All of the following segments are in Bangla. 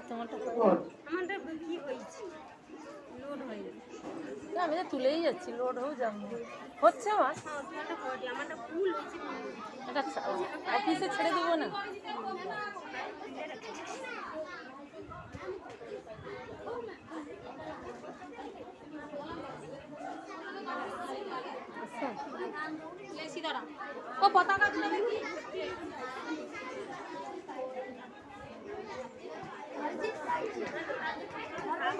তোমারটা আমারটা কি হয়েছে লোড হয়ে যাচ্ছে আমি তো তুলেই যাচ্ছি লোড হয়ে যাবো হচ্ছে আমার আমারটা ফুল হয়েছে এটা অফিসে ছেড়ে দেবো না ও পতাকা তুলে দেখি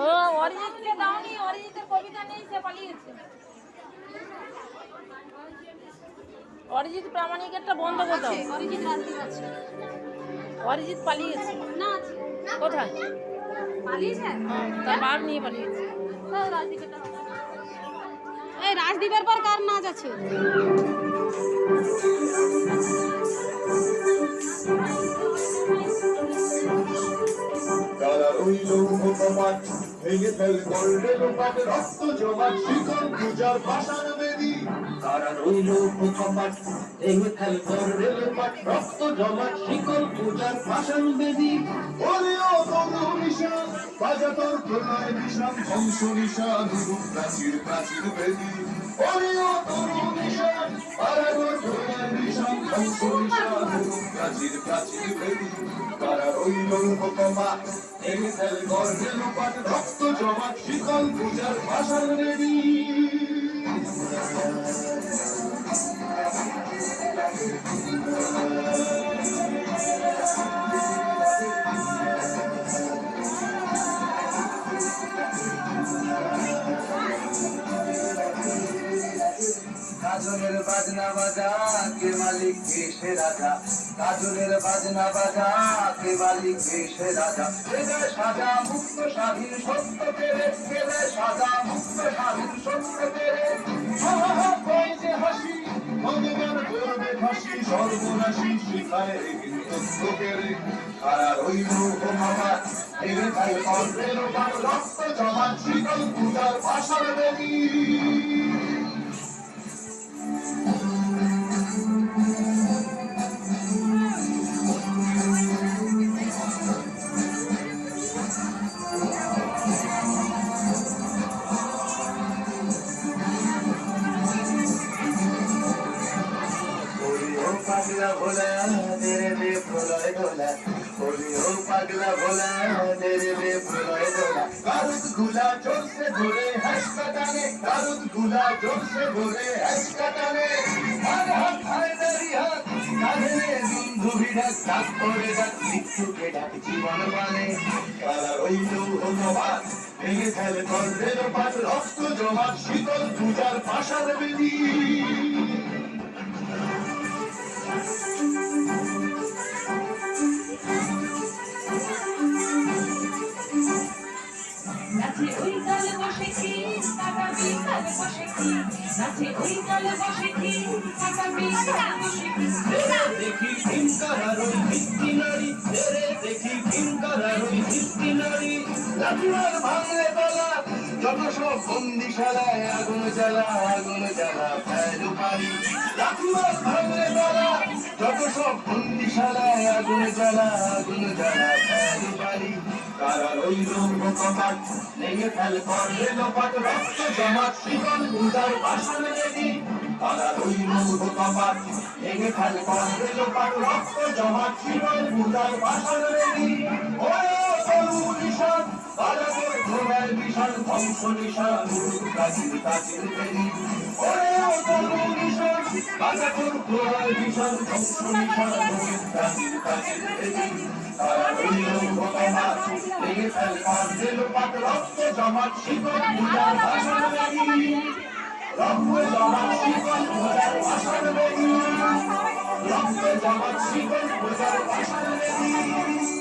ও অরিজিৎকে দাওনি অরিজিতের কবিতা নেই সে পালিয়েছে অরিজিৎ প্রামাণিকেরটা বন্ধ করে দাও অরিজিৎ রাজদীপ আছে অরিজিৎ পালিয়েছে না আছে কোথায় পালিয়েছে তার বাঘ নিয়ে পালিয়েছে রাজদীপেরটা এই রাজদীপের পর কার নাচ আছে ভেঙে ফেল করলে লোপাট রক্ত জমাট শিকল পূজার পাষাণ বেদী তারা রইল কপাট ভেঙে ফেল করলে লোপাট রক্ত জমাট শিকল পূজার পাষাণ বেদী ওরেও তনু নিশান বাজা তোর প্রলয় নিশান ধ্বংস নিশান প্রাচীর প্রাচীর বেদী ওরেও তনু নিশান বাজা তোর প্রলয় নিশান ধ্বংস নিশান প্রাচীর প্রাচীর বেদী তারা রইল কপাট ভেঙে ফেল করলে লোপাট রক্ত জমাট শিকল পূজার পাষাণ বেদী কাজলের বাজনা বাজা কে মালিক কে সে রাজা কাজলের বাজনা বাজা কে মালিক কে সে রাজা এলে সাজা মুক্ত স্বাধীন সত্য পেরে এলে সাজা মুক্ত স্বাধীন সত্য পেরে যে হাসি ভগবান করবে ফাঁসি সর্বনাশী শিখায় কিন্তু পেরে তারা রইল মামা এলে তাই কর্মের রক্ত জমা শীতল পূজার পাষাণ বেদী পাগলা ভোলা তেরে রে প্রলয় দোলা ও পাগলা ভোলা তেরে রে প্রলয় দোলা কারুদ গুলা জোরসে ধরে হাসকা টানে কারুদ গুলা জোরসে ধরে হাসকা টানে আর হাত হায় দাঁড়ি হাত কাঁধে বন্ধু ভিড়াক ডাক পড়ে ডাক মৃত্যুকে ডাক জীবন মানে কালা রইল ধন্যবাদ ভেঙে ফেলে কর্ণের পাট রক্ত জমাট শীতল পূজার পাষাণ বেদী নাচে ওই কালে বসে কি টাকা বিকালে বসে কি নাচে ওই কালে বসে কি টাকা বিকালে বসে কি দেখি কিংকার ওই ভিত্তি নারী রে দেখি কিংকার ওই ভিত্তি নারী লাঠিমার ভাঙলে গলা যত সব বন্দিশালায় আগুন জ্বালা ফেলু পারি লাঠিমার ভাঙলে গলা যত সব বন্দিশালায় আগুন জ্বালা ফেলু পারি তারা রইল কপাট লেগে ফেল করলে লোপাট রক্ত জমাট শিকল পূজার পাষাণ বেদী তারা রইল কপাট লেগে ফেল করলে লোপাট রক্ত জমাট শিকল পূজার পাষাণ বেদী ওরে তরু নিশান বাজাতের ঘোড়ায় বিশাল ধ্বংস নিশান প্রাচীর প্রাচীর বেদী ওরে তরু নিশান বাজাতের ঘোড়ায় বিশাল ধ্বংস নিশান প্রাচীর প্রাচীর বেদী তারা রইল কপাট লেগে ফেল করলে লোপাট রক্ত জমাট শিকল পূজার পাষাণ বেদী রক্ত জমাট শিকল পূজার পাষাণ বেদী রক্ত জমাট শিকল পূজার পাষাণ বেদী